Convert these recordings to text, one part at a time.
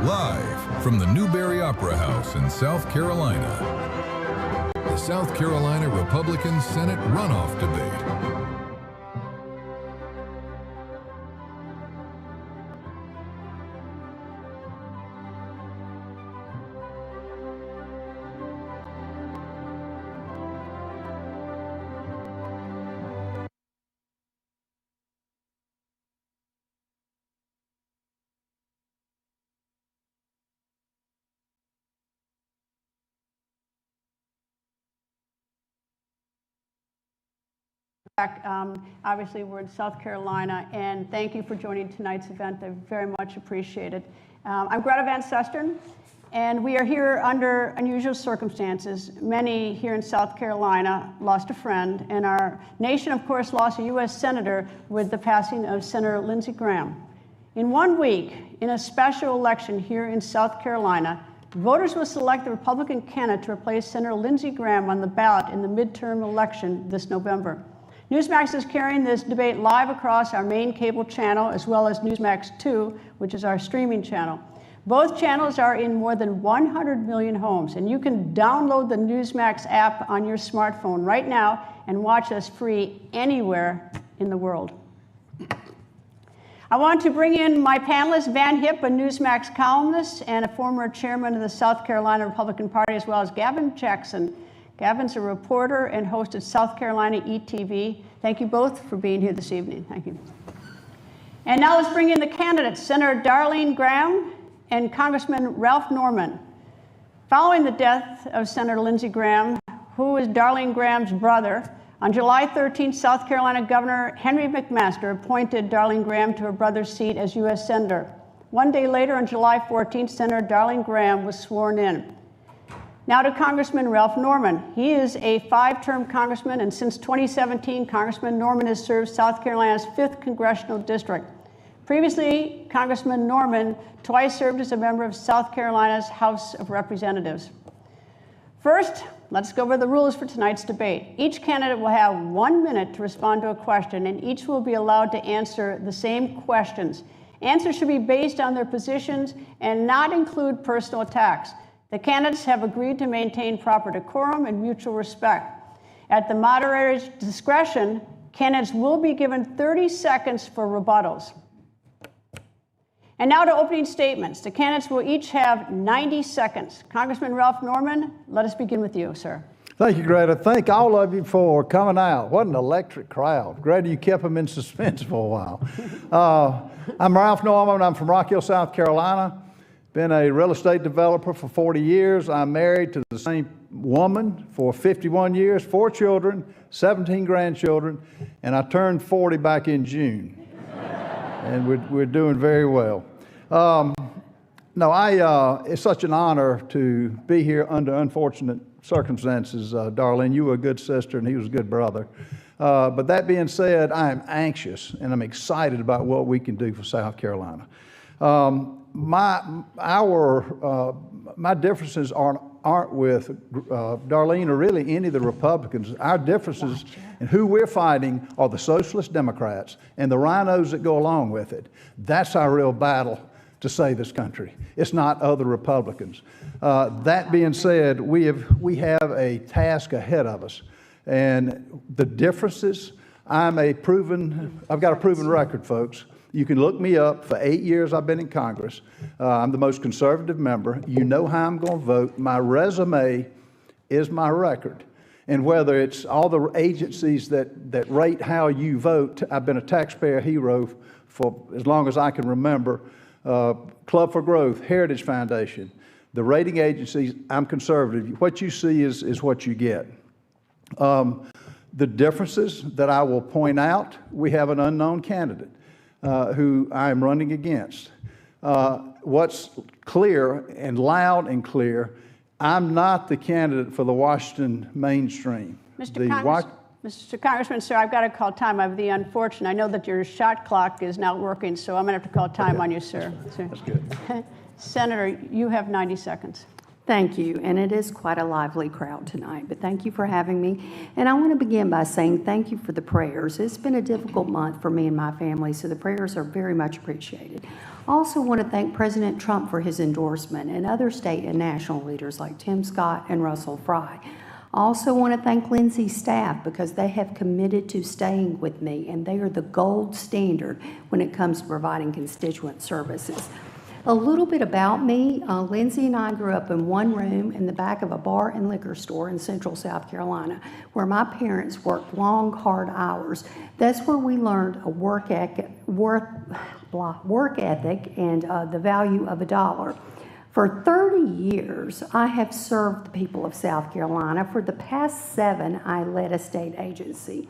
Live from the Newbery Opera House in South Carolina, the South Carolina Republican Senate runoff debate. Obviously, we're in South Carolina, and thank you for joining tonight's event. I very much appreciate it. I'm Greta Van Susteren, and we are here under unusual circumstances. Many here in South Carolina lost a friend, and our nation, of course, lost a U.S. Senator with the passing of Senator Lindsey Graham. In 1 week, in a special election here in South Carolina, voters will select the Republican candidate to replace Senator Lindsey Graham on the ballot in the midterm election this November. Newsmax is carrying this debate live across our main cable channel, as well as Newsmax 2, which is our streaming channel. Both channels are in more than 100 million homes, and you can download the Newsmax app on your smartphone right now and watch us free anywhere in the world. I want to bring in my panelists, Van Hipp, a Newsmax columnist and a former chairman of the South Carolina Republican Party, as well as Gavin Jackson. Gavin's a reporter and host of South Carolina ETV. Thank you both for being here this evening. Thank you. And now let's bring in the candidates, Senator Darlene Graham and Congressman Ralph Norman. Following the death of Senator Lindsey Graham, who is Darlene Graham's brother, on July 13th, South Carolina Governor Henry McMaster appointed Darlene Graham to her brother's seat as U.S. Senator. 1 day later, on July 14th, Senator Darlene Graham was sworn in. Now to Congressman Ralph Norman. He is a 5-term congressman, and since 2017, Congressman Norman has served South Carolina's 5th congressional district. Previously, Congressman Norman twice served as a member of South Carolina's House of Representatives. First, let's go over the rules for tonight's debate. Each candidate will have 1 minute to respond to a question, and each will be allowed to answer the same questions. Answers should be based on their positions and not include personal attacks. The candidates have agreed to maintain proper decorum and mutual respect. At the moderator's discretion, candidates will be given 30 seconds for rebuttals. And now to opening statements. The candidates will each have 90 seconds. Congressman Ralph Norman, let us begin with you, sir. Thank you, Greta. Thank all of you for coming out. What an electric crowd. Greta, you kept them in suspense for a while. I'm Ralph Norman. I'm from Rock Hill, South Carolina. Been a real estate developer for 40 years. I'm married to the same woman for 51 years, 4 children, 17 grandchildren, and I turned 40 back in June. And we're doing very well. It's such an honor to be here under unfortunate circumstances. Darlene, you were a good sister and he was a good brother. But that being said, I am anxious and I'm excited about what we can do for South Carolina. My differences aren't with Darlene or really any of the Republicans. Our differences in who we're fighting are the Socialist Democrats and the rhinos that go along with it. That's our real battle to save this country. It's not other Republicans. That being said, we have a task ahead of us, and the differences. I've got a proven record, folks. You can look me up. For 8 years I've been in Congress. I'm the most conservative member. You know how I'm going to vote. My resume is my record. And whether it's all the agencies that rate how you vote, I've been a taxpayer hero for as long as I can remember. Club for Growth, Heritage Foundation, the rating agencies, I'm conservative. What you see is what you get. The differences that I will point out, we have an unknown candidate who I am running against. What's clear and loud and clear, I'm not the candidate for the Washington mainstream. Mr. Congressman, sir, I've got to call time. I have the unfortunate. I know that your shot clock is not working, so I'm going to have to call time on you, sir. That's good. Senator, you have 90 seconds. Thank you, and it is quite a lively crowd tonight, but thank you for having me. And I want to begin by saying thank you for the prayers. It's been a difficult month for me and my family, so the prayers are very much appreciated. I also want to thank President Trump for his endorsement and other state and national leaders like Tim Scott and Russell Fry. I also want to thank Lindsay's staff because they have committed to staying with me, and they are the gold standard when it comes to providing constituent services. A little bit about me, Lindsay and I grew up in one room in the back of a bar and liquor store in central South Carolina, where my parents worked long, hard hours. That's where we learned a work ethic and the value of a dollar. For 30 years, I have served the people of South Carolina. For the past 7, I led a state agency.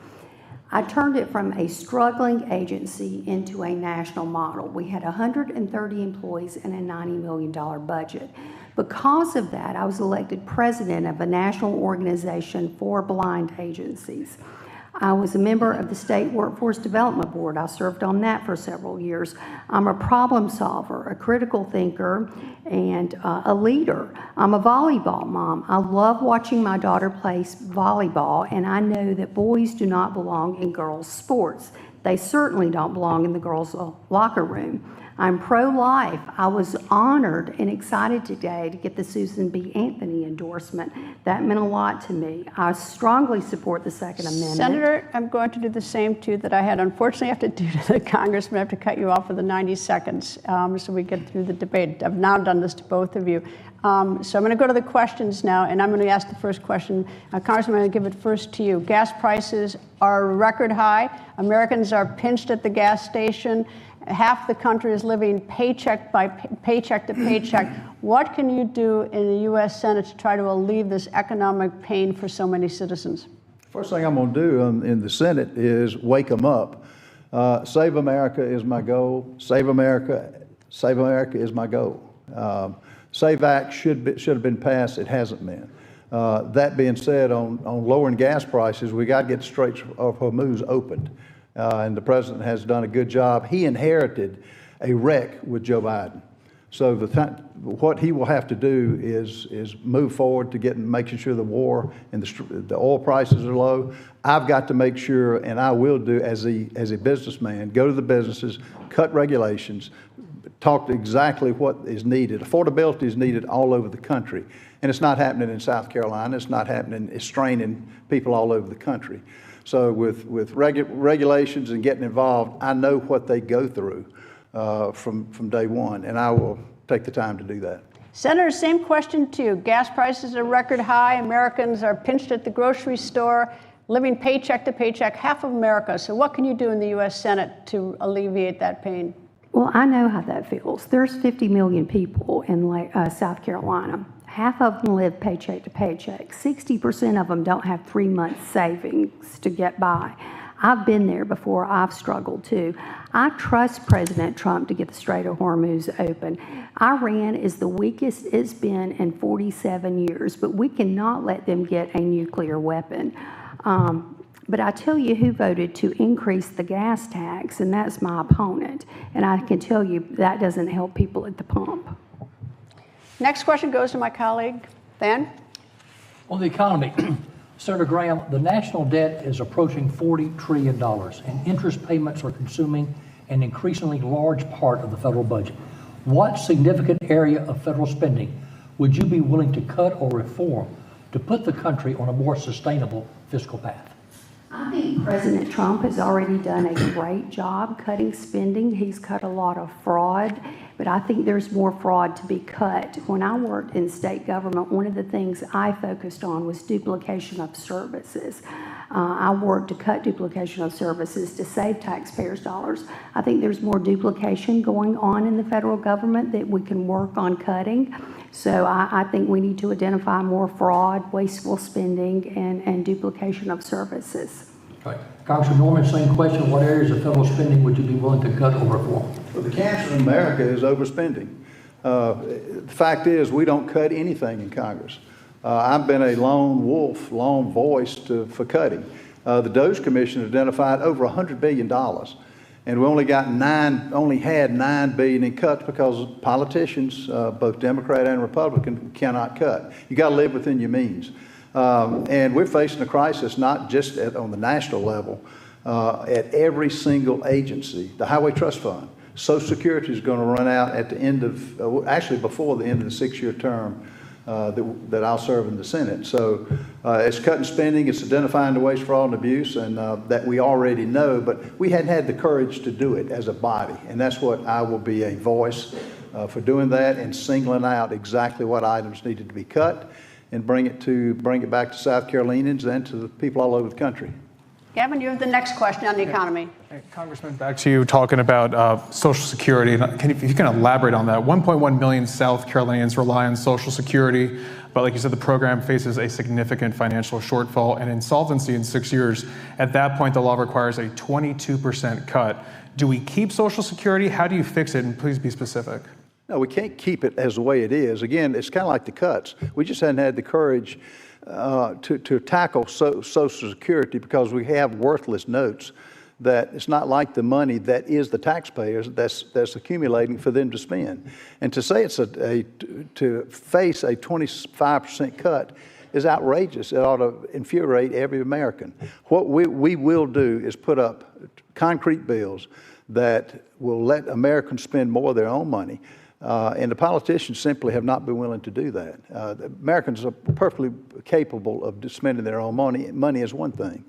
I turned it from a struggling agency into a national model. We had 130 employees and a $90 million budget. Because of that, I was elected president of a national organization for blind agencies. I was a member of the State Workforce Development Board. I served on that for several years. I'm a problem solver, a critical thinker, and a leader. I'm a volleyball mom. I love watching my daughter play volleyball, and I know that boys do not belong in girls' sports. They certainly don't belong in the girls' locker room. I'm pro-life. I was honored and excited today to get the Susan B. Anthony endorsement. That meant a lot to me. I strongly support the Second Amendment. Senator, I'm going to do the same too that I had unfortunately have to do to the Congressman. I have to cut you off for the 90 seconds so we get through the debate. I've now done this to both of you. So I'm going to go to the questions now, and I'm going to ask the first question. Congressman, I'm going to give it first to you. Gas prices are record high. Americans are pinched at the gas station. Half the country is living paycheck to paycheck. What can you do in the U.S. Senate to try to alleviate this economic pain for so many citizens? First thing I'm going to do in the Senate is wake them up. Save America is my goal. Save America is my goal. SAVE Act should have been passed. It hasn't been. That being said, on lowering gas prices, we got to get the Straits of Hormuz opened. And the president has done a good job. He inherited a wreck with Joe Biden. So what he will have to do is move forward to making sure the war and the oil prices are low. I've got to make sure, and I will do as a businessman, go to the businesses, cut regulations, talk to exactly what is needed. Affordability is needed all over the country. And it's not happening in South Carolina. It's not happening, it's straining people all over the country. So with regulations and getting involved, I know what they go through from day one, and I will take the time to do that. Senator, same question to you. Gas prices are record high. Americans are pinched at the grocery store, living paycheck to paycheck, half of America. So what can you do in the U.S. Senate to alleviate that pain? Well, I know how that feels. There's 50 million people in South Carolina. Half of them live paycheck to paycheck. 60% of them don't have 3 months savings to get by. I've been there before. I've struggled too. I trust President Trump to get the Strait of Hormuz open. Iran is the weakest it's been in 47 years, but we cannot let them get a nuclear weapon. But I tell you who voted to increase the gas tax, and that's my opponent. And I can tell you that doesn't help people at the pump. Next question goes to my colleague, Van. On the economy, Senator Graham, the national debt is approaching $40 trillion, and interest payments are consuming an increasingly large part of the federal budget. What significant area of federal spending would you be willing to cut or reform to put the country on a more sustainable fiscal path? I think President Trump has already done a great job cutting spending. He's cut a lot of fraud, but I think there's more fraud to be cut. When I worked in state government, one of the things I focused on was duplication of services. I worked to cut duplication of services to save taxpayers' dollars. I think there's more duplication going on in the federal government that we can work on cutting. So I think we need to identify more fraud, wasteful spending, and duplication of services. Okay. Congressman Norman, same question. What areas of federal spending would you be willing to cut or reform? Well, the cancer in America is overspending. The fact is, we don't cut anything in Congress. I've been a lone wolf, lone voice for cutting. The DOGE Commission identified over $100 billion. And we only had $9 billion in cuts because politicians, both Democrat and Republican, cannot cut. You got to live within your means. And we're facing a crisis not just on the national level, at every single agency. The Highway Trust Fund, Social Security is going to run out at the end of, actually before the end of the 6-year term that I'll serve in the Senate. So it's cutting spending, it's identifying the waste, fraud, and abuse, and that we already know, but we hadn't had the courage to do it as a body. And that's what I will be a voice for doing that and singling out exactly what items needed to be cut and bring it back to South Carolinians and to the people all over the country. Gavin, you have the next question on the economy. Hey, Congressman, back to you talking about Social Security. If you can elaborate on that. 1.1 million South Carolinians rely on Social Security, but like you said, the program faces a significant financial shortfall and insolvency in 6 years. At that point, the law requires a 22% cut. Do we keep Social Security? How do you fix it? And please be specific. No, we can't keep it as the way it is. Again, it's kind of like the cuts. We just hadn't had the courage to tackle Social Security because we have worthless notes that it's not like the money that is the taxpayers that's accumulating for them to spend. And to say it's to face a 25% cut is outrageous. It ought to infuriate every American. What we will do is put up concrete bills that will let Americans spend more of their own money. And the politicians simply have not been willing to do that. Americans are perfectly capable of spending their own money. Money is one thing.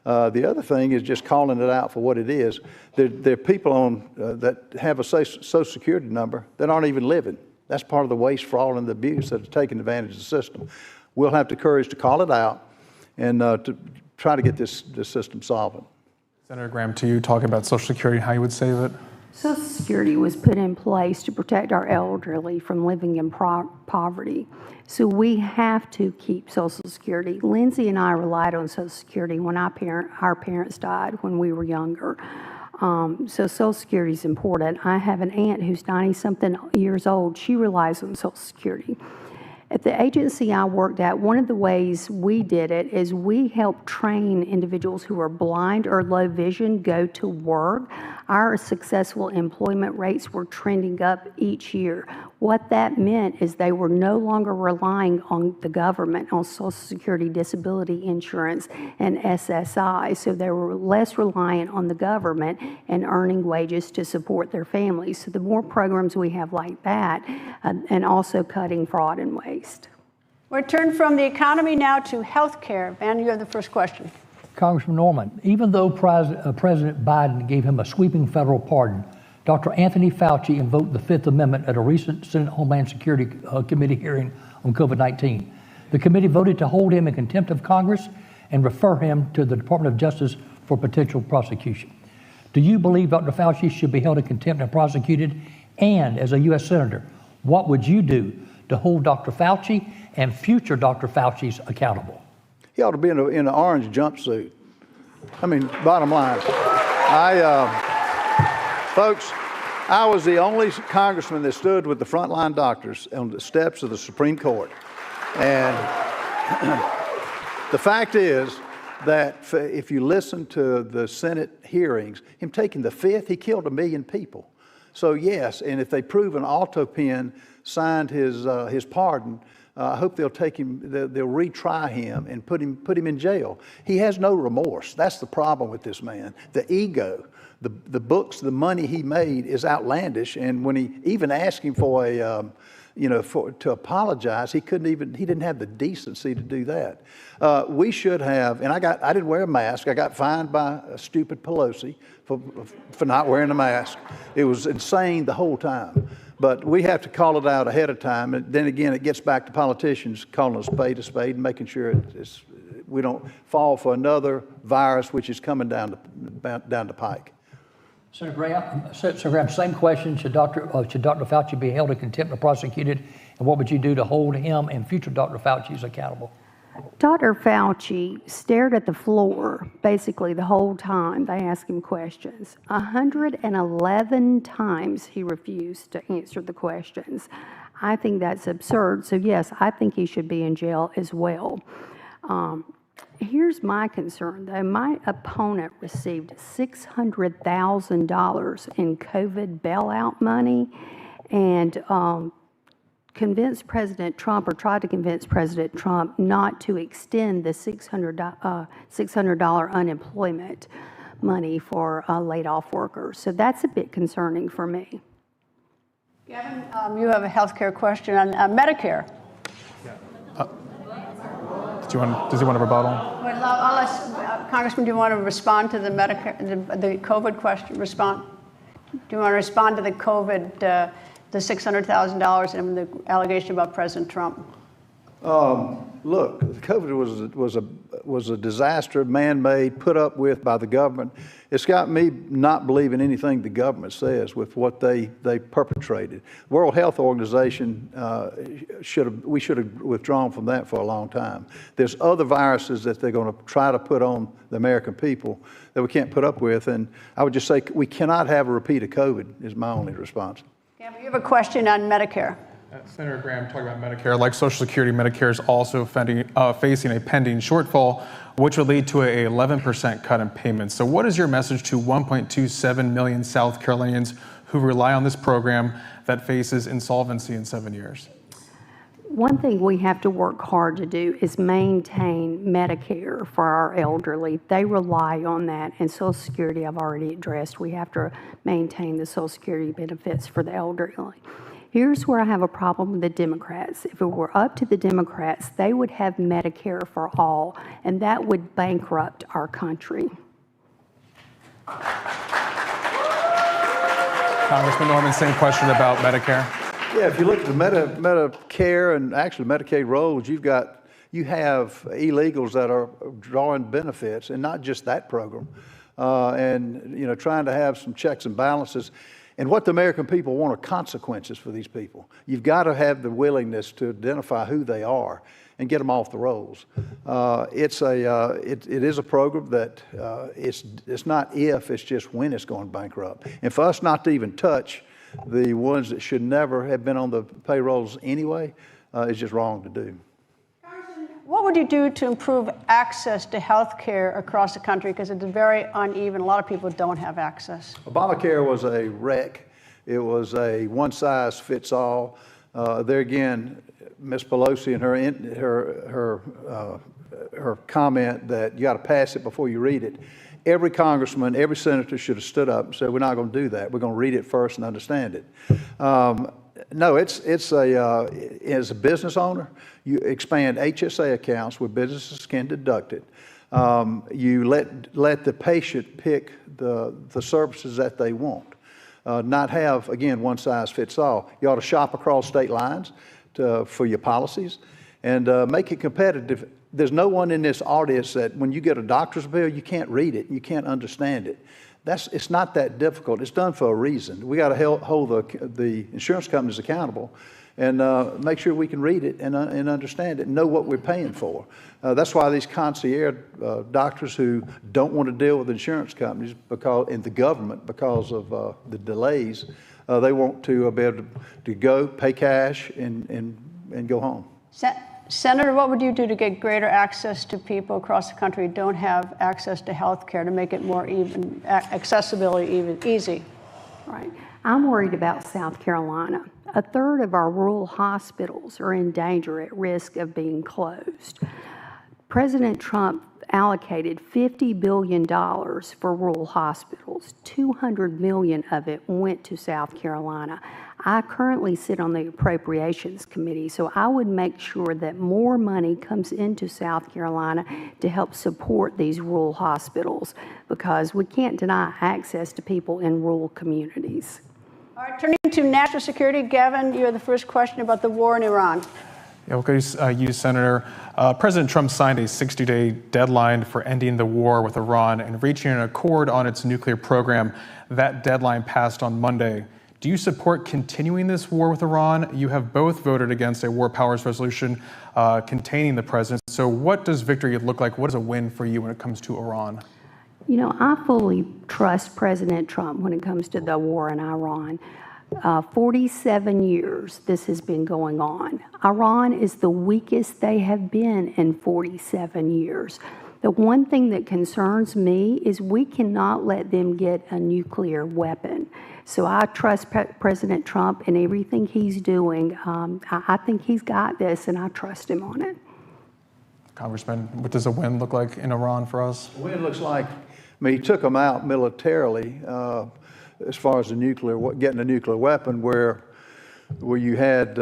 The other thing is just calling it out for what it is. There are people that have a Social Security number that aren't even living. That's part of the waste, fraud, and the abuse that are taking advantage of the system. We'll have the courage to call it out and to try to get this system solvent. Senator Graham, to you, talking about Social Security, how you would save it? Social Security was put in place to protect our elderly from living in poverty. So we have to keep Social Security. Lindsay and I relied on Social Security when our parents died when we were younger. So Social Security is important. I have an aunt who's 90-something years old. She relies on Social Security. At the agency I worked at, one of the ways we did it is we helped train individuals who are blind or low vision go to work. Our successful employment rates were trending up each year. What that meant is they were no longer relying on the government, on Social Security disability insurance and SSI, so they were less reliant on the government and earning wages to support their families. So the more programs we have like that, and also cutting fraud and waste. We'll turn from the economy now to health care. Van, you have the first question. Congressman Norman, even though President Biden gave him a sweeping federal pardon, Dr. Anthony Fauci invoked the Fifth Amendment at a recent Senate Homeland Security Committee hearing on COVID-19. The committee voted to hold him in contempt of Congress and refer him to the Department of Justice for potential prosecution. Do you believe Dr. Fauci should be held in contempt and prosecuted? And as a U.S. Senator, what would you do to hold Dr. Fauci and future Dr. Fauci's accountable? He ought to be in an orange jumpsuit. I mean, bottom line. Folks, I was the only congressman that stood with the frontline doctors on the steps of the Supreme Court. And the fact is that if you listen to the Senate hearings, him taking the fifth, he killed 1 million people. So yes, and if they prove an auto pen signed his pardon, I hope they'll take him, they'll retry him and put him in jail. He has no remorse. That's the problem with this man. The ego, the books, the money he made is outlandish. And when he even asked him for to apologize, he didn't have the decency to do that. We should have, and I didn't wear a mask. I got fined by a stupid Pelosi for not wearing a mask. It was insane the whole time. But we have to call it out ahead of time. And then again, it gets back to politicians calling a spade and making sure we don't fall for another virus which is coming down the pike. Senator Graham, same question. Should Dr. Fauci be held in contempt or prosecuted? And what would you do to hold him and future Dr. Fauci's accountable? Dr. Fauci stared at the floor basically the whole time they asked him questions. 111 times he refused to answer the questions. I think that's absurd. So yes, I think he should be in jail as well. Here's my concern, though. My opponent received $600,000 in COVID bailout money and convinced President Trump, or tried to convince President Trump, not to extend the $600 unemployment. money for laid off workers. So that's a bit concerning for me. Gavin, you have a health care question on Medicare. Does he want a rebuttal? Well, I'll ask, Congressman, do you want to respond to the Medicare, the COVID question? Do you want to respond to the COVID, the $600,000 and the allegation about President Trump? Look, COVID was a disaster, man-made, put up with by the government. It's got me not believing anything the government says with what they perpetrated. World Health Organization we should have withdrawn from that for a long time. There's other viruses that they're going to try to put on the American people that we can't put up with, and I would just say we cannot have a repeat of COVID is my only response. Gavin, you have a question on Medicare. Senator Graham, talking about Medicare, like Social Security, Medicare is also facing a pending shortfall, which would lead to a 11% cut in payments. So what is your message to 1.27 million South Carolinians who rely on this program that faces insolvency in 7 years? One thing we have to work hard to do is maintain Medicare for our elderly. They rely on that, and Social Security I've already addressed. We have to maintain the Social Security benefits for the elderly. Here's where I have a problem with the Democrats. If it were up to the Democrats, they would have Medicare for all, and that would bankrupt our country. Congressman Norman, same question about Medicare. Yeah, if you look at the Medicare and actually Medicaid rolls, you have illegals that are drawing benefits, and not just that program, and trying to have some checks and balances. And what the American people want are consequences for these people. You've got to have the willingness to identify who they are and get them off the rolls. It is a program that it's not if, it's just when it's going bankrupt. And for us not to even touch the ones that should never have been on the payrolls anyway is just wrong to do. What would you do to improve access to health care across the country? Because it's very uneven. A lot of people don't have access. Obamacare was a wreck. It was a one-size-fits-all. There again, Ms. Pelosi and her comment that you got to pass it before you read it. Every congressman, every senator should have stood up and said, we're not going to do that. We're going to read it first and understand it. No, as a business owner, you expand HSA accounts where businesses can deduct it. You let the patient pick the services that they want. Not have, again, one size fits all. You ought to shop across state lines for your policies and make it competitive. There's no one in this audience that when you get a doctor's bill, you can't read it, you can't understand it. It's not that difficult. It's done for a reason. We got to hold the insurance companies accountable and make sure we can read it and understand it and know what we're paying for. That's why these concierge doctors who don't want to deal with insurance companies and the government because of the delays, they want to be able to go, pay cash, and go home. Senator, what would you do to get greater access to people across the country who don't have access to health care to make it more even, accessibility easy? Right. I'm worried about South Carolina. A third of our rural hospitals are in danger, at risk of being closed. President Trump allocated $50 billion for rural hospitals. $200 million of it went to South Carolina. I currently sit on the Appropriations Committee, so I would make sure that more money comes into South Carolina to help support these rural hospitals, because we can't deny access to people in rural communities. All right, turning to national security, Gavin, you have the first question about the war in Iran. Yeah, okay, you, Senator. President Trump signed a 60-day deadline for ending the war with Iran and reaching an accord on its nuclear program. That deadline passed on Monday. Do you support continuing this war with Iran? You have both voted against a war powers resolution containing the president. So what does victory look like? What is a win for you when it comes to Iran? You know, I fully trust President Trump when it comes to the war in Iran. 47 years this has been going on. Iran is the weakest they have been in 47 years. The one thing that concerns me is we cannot let them get a nuclear weapon. So I trust President Trump and everything he's doing. I think he's got this, and I trust him on it. Congressman, what does a win look like in Iran for us? A win looks like mean, he took them out militarily as far as getting a nuclear weapon, where you had,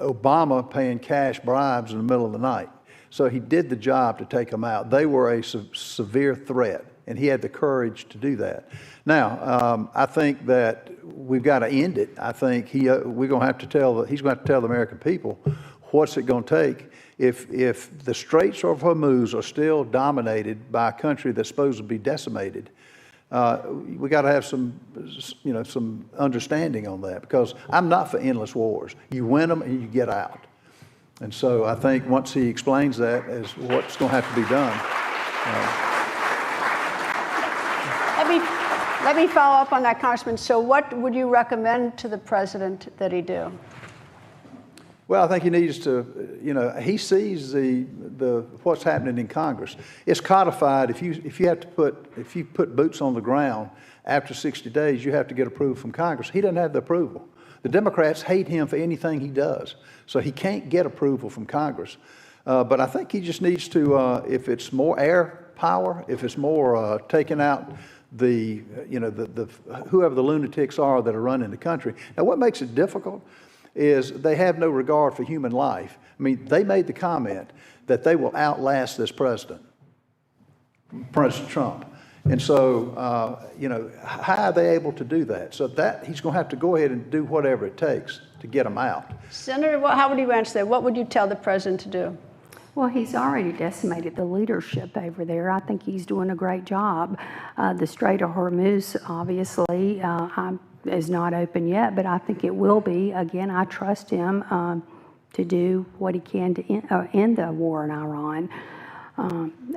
Obama paying cash bribes in the middle of the night. So he did the job to take them out. They were a severe threat, and he had the courage to do that. Now, I think that we've got to end it. I think he's going to have to tell the American people what's it going to take. If the Straits of Hormuz are still dominated by a country that's supposed to be decimated, we got to have some understanding on that, because I'm not for endless wars. You win them and you get out. And so I think once he explains that as what's going to have to be done. Let me follow up on that, Congressman. So what would you recommend to the president that he do? Well, I think he needs to, he sees what's happening in Congress. It's codified. If you put boots on the ground after 60 days, you have to get approval from Congress. He doesn't have the approval. The Democrats hate him for anything he does, so he can't get approval from Congress. But I think he just needs to, if it's more air power, if it's more taking out whoever the lunatics are that are running the country. Now, what makes it difficult is they have no regard for human life. I mean, they made the comment that they will outlast this President Trump. And so, how are they able to do that? So that he's going to have to go ahead and do whatever it takes to get them out. Senator, how would you answer that? What would you tell the president to do? Well, he's already decimated the leadership over there. I think he's doing a great job. The Strait of Hormuz, obviously, is not open yet, but I think it will be. Again, I trust him to do what he can to end the war in Iran.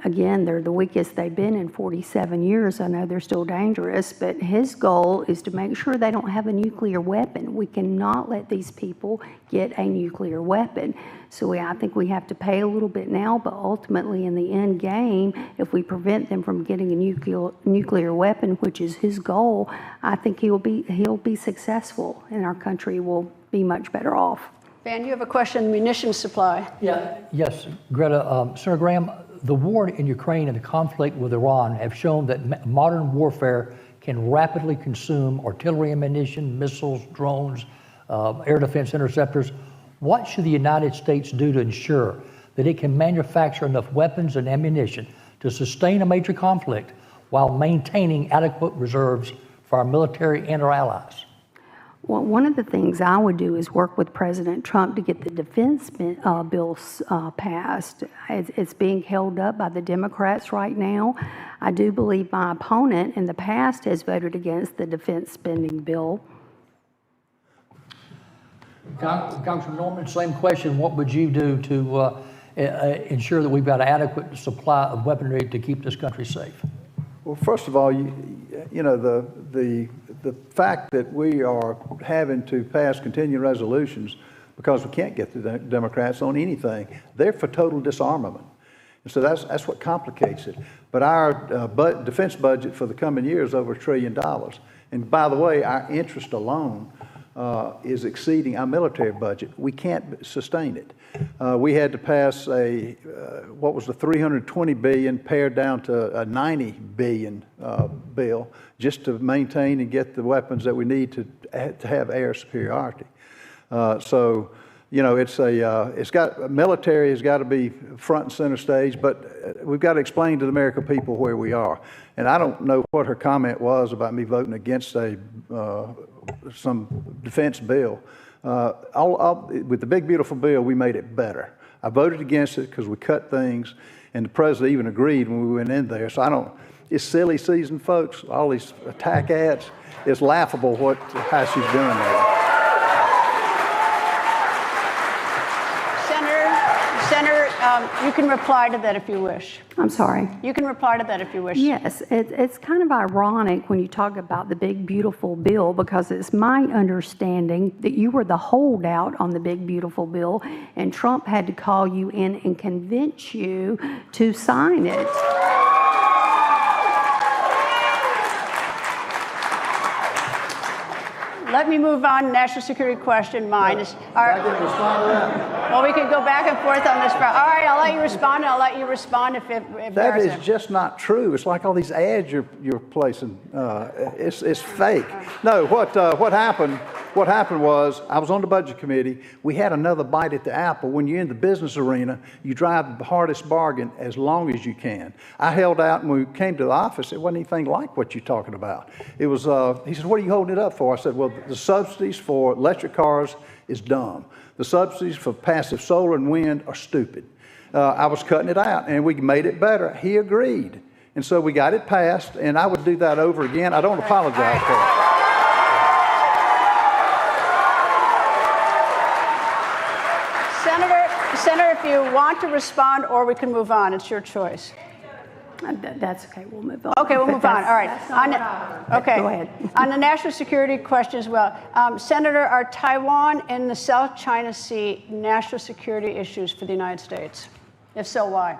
Again, they're the weakest they've been in 47 years. I know they're still dangerous, but his goal is to make sure they don't have a nuclear weapon. We cannot let these people get a nuclear weapon. So I think we have to pay a little bit now, but ultimately in the end game, if we prevent them from getting a nuclear weapon, which is his goal, I think he'll be successful, and our country will be much better off. Van, you have a question, munitions supply. Yes, Greta. Senator Graham, the war in Ukraine and the conflict with Iran have shown that modern warfare can rapidly consume artillery ammunition, missiles, drones, air defense interceptors. What should the United States do to ensure that it can manufacture enough weapons and ammunition to sustain a major conflict while maintaining adequate reserves for our military and our allies? Well, one of the things I would do is work with President Trump to get the defense bills passed. It's being held up by the Democrats right now. I do believe my opponent in the past has voted against the defense spending bill. Congressman Norman, same question. What would you do to ensure that we've got an adequate supply of weaponry to keep this country safe? Well, first of all, the fact that we are having to pass continuing resolutions because we can't get the Democrats on anything, they're for total disarmament. And so that's what complicates it. But our defense budget for the coming year is over $1 trillion. And by the way, our interest alone is exceeding our military budget. We can't sustain it. We had to pass what was the $320 billion pared down to a $90 billion bill just to maintain and get the weapons that we need to have air superiority. So, military has got to be front and center stage, but we've got to explain to the American people where we are. And I don't know what her comment was about me voting against some defense bill. With the big beautiful bill, we made it better. I voted against it because we cut things, and the president even agreed when we went in there. So it's silly season, folks. All these attack ads. It's laughable how she's doing that. Senator, you can reply to that if you wish. I'm sorry. You can reply to that if you wish. Yes, it's kind of ironic when you talk about the big beautiful bill, because it's my understanding that you were the holdout on the big beautiful bill, and Trump had to call you in and convince you to sign it. let me move on. National security question. Mine is. I didn't respond to that. Well, we can go back and forth on this. All right, I'll let you respond. And I'll let you respond if That there's is just not true. It's like all these ads you're placing. It's fake. No, what happened? What happened was I was on the budget committee. We had another bite at the apple. When you're in the business arena, you drive the hardest bargain as long as you can. I held out, and when we came to the office, it wasn't anything like what you're talking about. It was. He said, "What are you holding it up for?" I said, "Well, the subsidies for electric cars is dumb. The subsidies for passive solar and wind are stupid." I was cutting it out, and we made it better. He agreed, and so we got it passed. And I would do that over again. I don't apologize for it. Senator, if you want to respond, or we can move on. It's your choice. That's okay, we'll move on. Okay, we'll move on. All right. Okay. Go ahead. On the national security question as well. Senator, are Taiwan and the South China Sea national security issues for the United States? If so, why?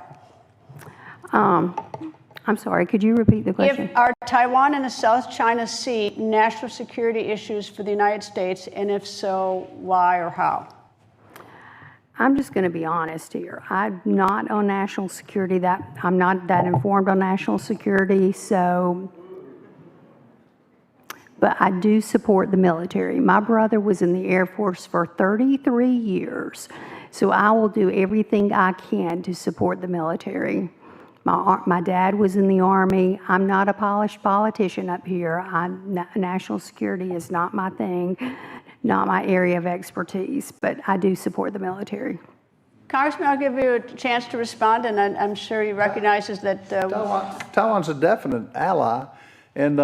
I'm sorry, could you repeat the question? Are Taiwan and the South China Sea national security issues for the United States? And if so, why or how? I'm just going to be honest here. I'm not on national security. I'm not that informed on national security, but I do support the military. My brother was in the Air Force for 33 years, so I will do everything I can to support the military. My dad was in the Army. I'm not a polished politician up here. National security is not my thing. Not my area of expertise, but I do support the military. Congressman, I'll give you a chance to respond, and I'm sure he recognizes that. Taiwan's a definite ally, and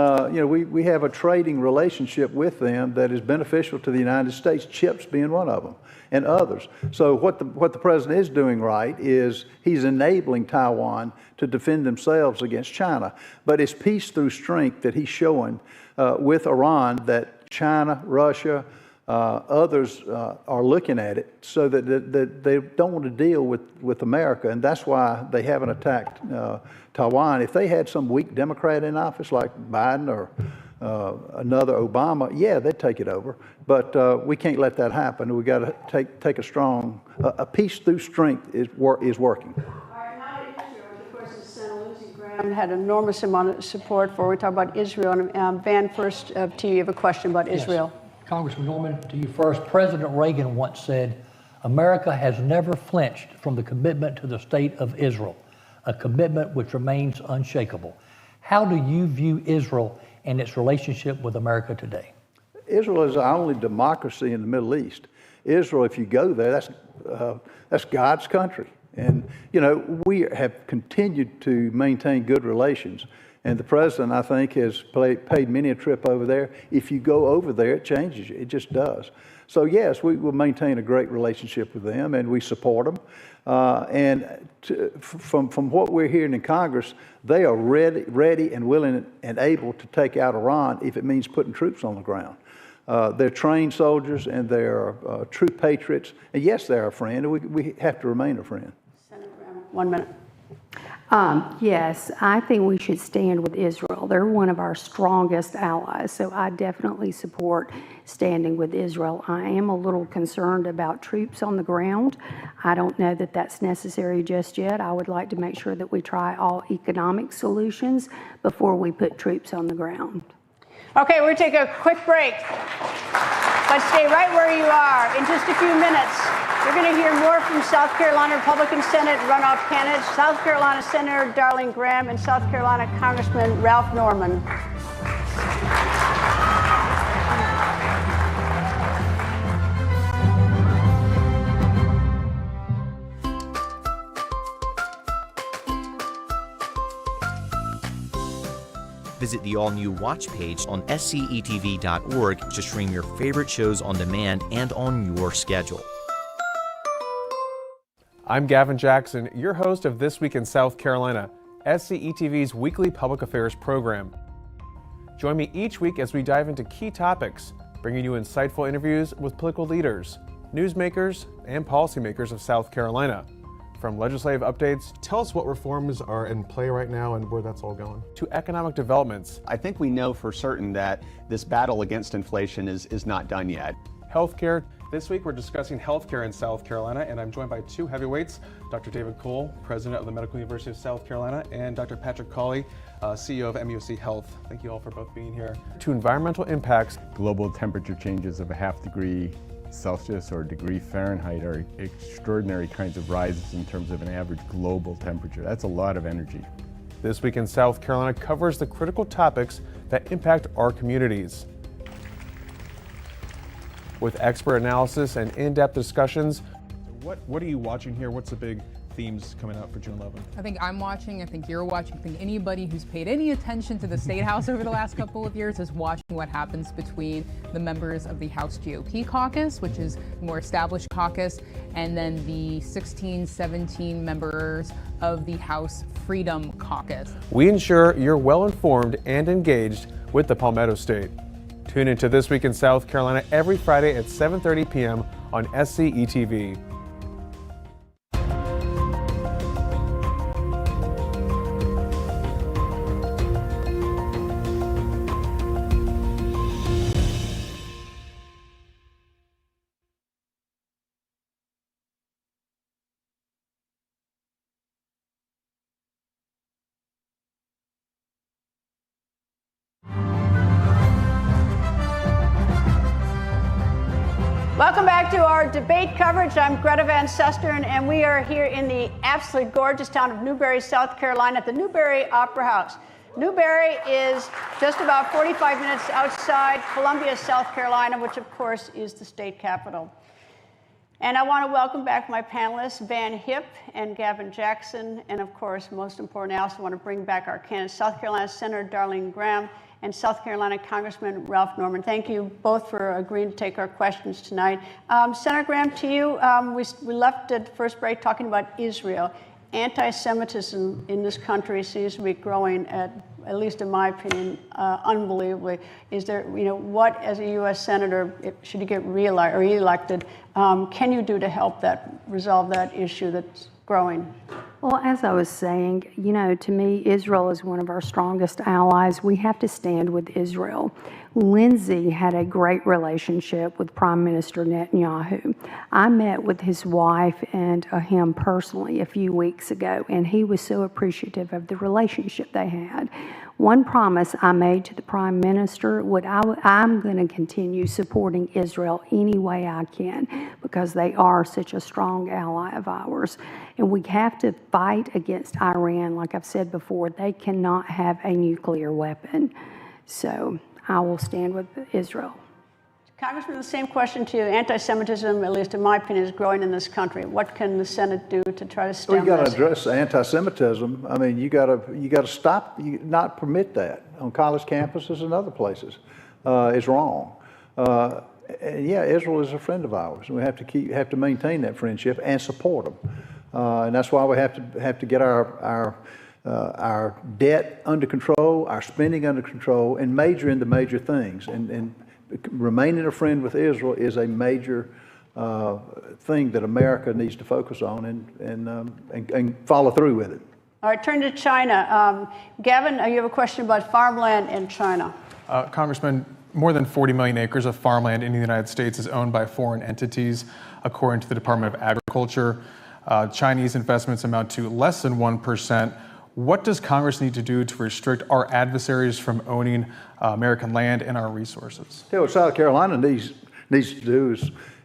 we have a trading relationship with them that is beneficial to the United States, chips being one of them, and others. So what the president is doing right is he's enabling Taiwan to defend themselves against China. But it's peace through strength that he's showing with Iran that China, Russia, others are looking at it so that they don't want to deal with America, and that's why they haven't attacked Taiwan. If they had some weak Democrat in office like Biden or another Obama, yeah, they'd take it over. But we can't let that happen. We got to take a strong, a peace through strength is working. Had enormous amount of support for. We talk about Israel, and Van, first to you have a question about Israel. Yes. Congressman Norman, to you first. President Reagan once said, "America has never flinched from the commitment to the state of Israel, a commitment which remains unshakable." How do you view Israel and its relationship with America today? Israel is our only democracy in the Middle East. Israel, if you go there, that's God's country. And, we have continued to maintain good relations. And the president, I think, has paid many a trip over there. If you go over there, it changes you. It just does. So, yes, we will maintain a great relationship with them, and we support them. From what we're hearing in Congress, they are ready and willing and able to take out Iran if it means putting troops on the ground. They're trained soldiers, and they're true patriots. And, yes, they're a friend, and we have to remain a friend. Senator Brown, 1 minute. Yes, I think we should stand with Israel. They're one of our strongest allies, so I definitely support standing with Israel. I am a little concerned about troops on the ground. I don't know that that's necessary just yet. I would like to make sure that we try all economic solutions before we put troops on the ground. Okay, we're going to take a quick break, but stay right where you are. In just a few minutes, we're going to hear more from South Carolina Republican Senate runoff candidates, South Carolina Senator Darlene Graham, and South Carolina Congressman Ralph Norman. Visit the all-new Watch page on SCETV.org to stream your favorite shows on demand and on your schedule. I'm Gavin Jackson, your host of This Week in South Carolina, SCETV's weekly public affairs program. Join me each week as we dive into key topics, bringing you insightful interviews with political leaders, newsmakers, and policymakers of South Carolina. From legislative updates, Tell us what reforms are in play right now and where that's all going. to economic developments, I think we know for certain that this battle against inflation is not done yet. healthcare. This week we're discussing healthcare in South Carolina, and I'm joined by two heavyweights, Dr. David Cole, president of the Medical University of South Carolina, and Dr. Patrick Cawley, CEO of MUSC Health. Thank you all for both being here. To environmental impacts, Global temperature changes of a ½ degree Celsius or a degree Fahrenheit are extraordinary kinds of rises in terms of an average global temperature. That's a lot of energy. This Week in South Carolina covers the critical topics that impact our communities. With expert analysis and in-depth discussions. What are you watching here? What's the big themes coming out for June 11th? I think I'm watching, I think you're watching, I think anybody who's paid any attention to the State House over the last couple of years is watching what happens between the members of the House GOP caucus, which is the more established caucus, and then the 16, 17 members of the House Freedom Caucus. We ensure you're well informed and engaged with the Palmetto State. Tune into This Week in South Carolina every Friday at 7:30 p.m. on SCETV. Welcome back to our debate coverage. I'm Greta Van Susteren, and we are here in the absolutely gorgeous town of Newbery, South Carolina, at the Newbery Opera House. Newbery is just about 45 minutes outside Columbia, South Carolina, which of course is the state capital. And I want to welcome back my panelists, Van Hipp and Gavin Jackson, and of course, most important, I also want to bring back our candidates, South Carolina Senator Darlene Graham and South Carolina Congressman Ralph Norman. Thank you both for agreeing to take our questions tonight. Senator Graham, to you, we left at the first break talking about Israel. Anti-Semitism in this country seems to be growing at least in my opinion, unbelievably. Is there, what as a U.S. Senator, should you get elected, can you do to help resolve that issue that's growing? Well, as I was saying, to me, Israel is one of our strongest allies. We have to stand with Israel. Lindsay had a great relationship with Prime Minister Netanyahu. I met with his wife and him personally a few weeks ago, and he was so appreciative of the relationship they had. One promise I made to the Prime Minister, I'm going to continue supporting Israel any way I can because they are such a strong ally of ours. And we have to fight against Iran. Like I've said before, they cannot have a nuclear weapon. So I will stand with Israel. Congressman, the same question to you. Anti-Semitism, at least in my opinion, is growing in this country. What can the Senate do to try to stem this? Well, you got to address anti-Semitism. I mean, you got to stop, not permit that on college campuses and other places. It's wrong. And yeah, Israel is a friend of ours. We have to maintain that friendship and support them. And that's why we have to get our debt under control, our spending under control, and major into major things. And remaining a friend with Israel is a major thing that America needs to focus on and follow through with it. All right, turn to China. Gavin, you have a question about farmland in China. Congressman, more than 40 million acres of farmland in the United States is owned by foreign entities, according to the Department of Agriculture. Chinese investments amount to less than 1%. What does Congress need to do to restrict our adversaries from owning American land and our resources? What South Carolina needs to do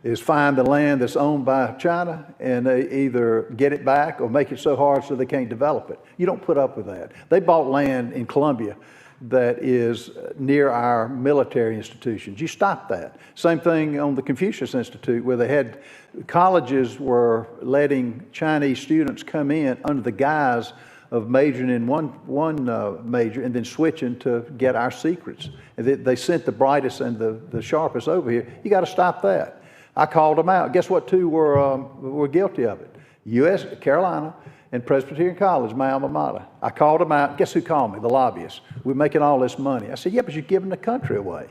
is find the land that's owned by China and either get it back or make it so hard so they can't develop it. You don't put up with that. They bought land in Columbia that is near our military institutions. You stop that. Same thing on the Confucius Institute, where they had colleges were letting Chinese students come in under the guise of majoring in one major and then switching to get our secrets. And they sent the brightest and the sharpest over here. You got to stop that. I called them out. Guess what two were guilty of it? U.S., Carolina, and Presbyterian College, my alma mater. I called them out. Guess who called me? The lobbyists. We're making all this money. I said, yeah, but you're giving the country away.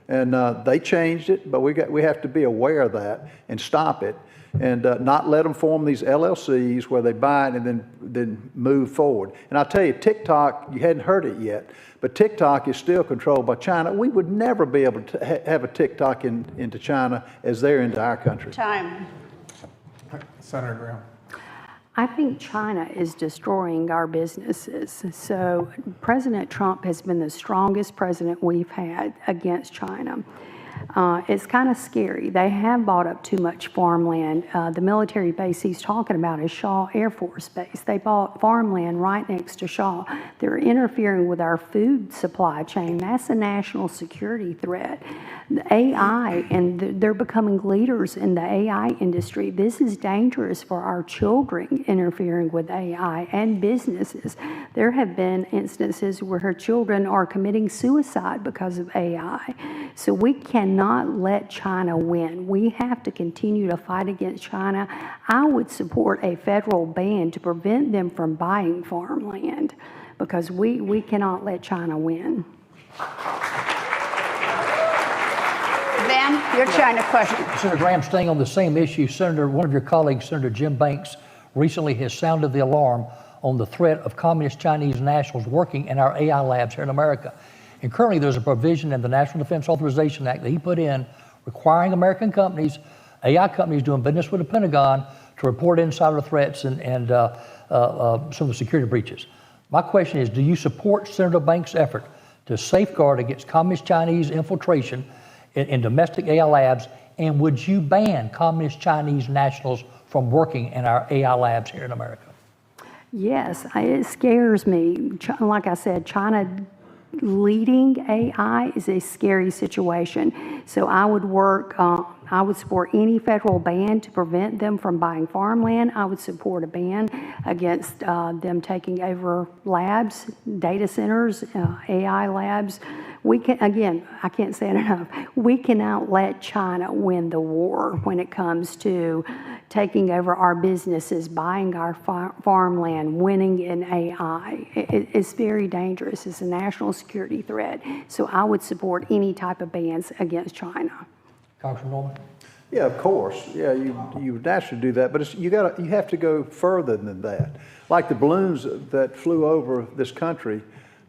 And they changed it, but we have to be aware of that and stop it. and not let them form these LLCs where they buy it and then move forward. And I'll tell you, TikTok, you hadn't heard it yet, but TikTok is still controlled by China. We would never be able to have a TikTok into China as they're into our country. Time. Senator Graham. I think China is destroying our businesses. So President Trump has been the strongest president we've had against China. It's kind of scary. They have bought up too much farmland. The military base he's talking about is Shaw Air Force Base. They bought farmland right next to Shaw. They're interfering with our food supply chain. That's a national security threat. The AI, and they're becoming leaders in the AI industry. This is dangerous for our children, interfering with AI and businesses. There have been instances where her children are committing suicide because of AI. So we cannot let China win. We have to continue to fight against China. I would support a federal ban to prevent them from buying farmland, because we cannot let China win. Van, your China question. Senator Graham, staying on the same issue, one of your colleagues, Senator Jim Banks, recently has sounded the alarm on the threat of communist Chinese nationals working in our AI labs here in America. And currently there's a provision in the National Defense Authorization Act that he put in requiring American companies, AI companies doing business with the Pentagon, to report insider threats and some of the security breaches. My question is, do you support Senator Banks' effort to safeguard against communist Chinese infiltration in domestic AI labs, and would you ban communist Chinese nationals from working in our AI labs here in America? Yes, it scares me. Like I said, China leading AI is a scary situation. So I would I would support any federal ban to prevent them from buying farmland. I would support a ban against them taking over labs, data centers, AI labs. We can, again, I can't say it enough, we cannot let China win the war when it comes to taking over our businesses, buying our farmland, winning in AI. It's very dangerous. It's a national security threat. So I would support any type of bans against China. Congressman Norman? Yeah, of course. Yeah, you naturally do that, but you have to go further than that. Like the balloons that flew over this country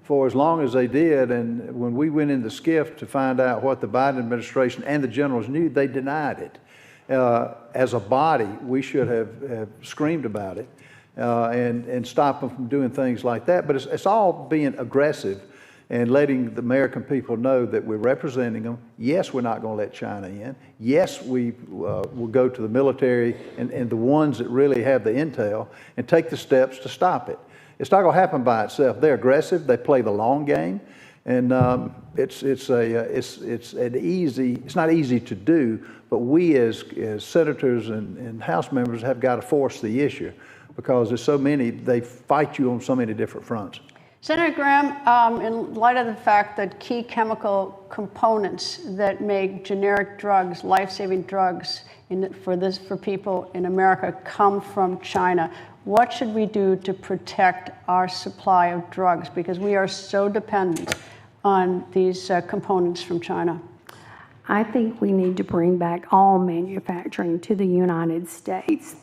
for as long as they did, and when we went into SCIF to find out what the Biden administration and the generals knew, they denied it. As a body, we should have screamed about it and stopped them from doing things like that. But it's all being aggressive and letting the American people know that we're representing them. Yes, we're not going to let China in. Yes, we will go to the military and the ones that really have the intel and take the steps to stop it. It's not going to happen by itself. They're aggressive. They play the long game, and it's not easy to do. But we as senators and House members have got to force the issue, because there's so many. They fight you on so many different fronts. Senator Graham, in light of the fact that key chemical components that make generic drugs, life-saving drugs for people in America come from China, what should we do to protect our supply of drugs? Because we are so dependent on these components from China. I think we need to bring back all manufacturing to the United States.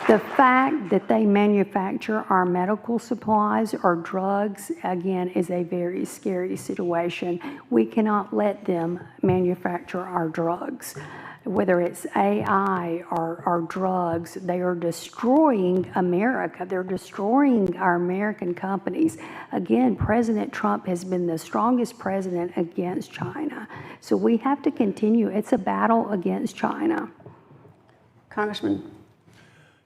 The fact that they manufacture our medical supplies or drugs, again, is a very scary situation. We cannot let them manufacture our drugs. Whether it's AI or drugs, they are destroying America. They're destroying our American companies. Again, President Trump has been the strongest president against China. So we have to continue. It's a battle against China. Congressman.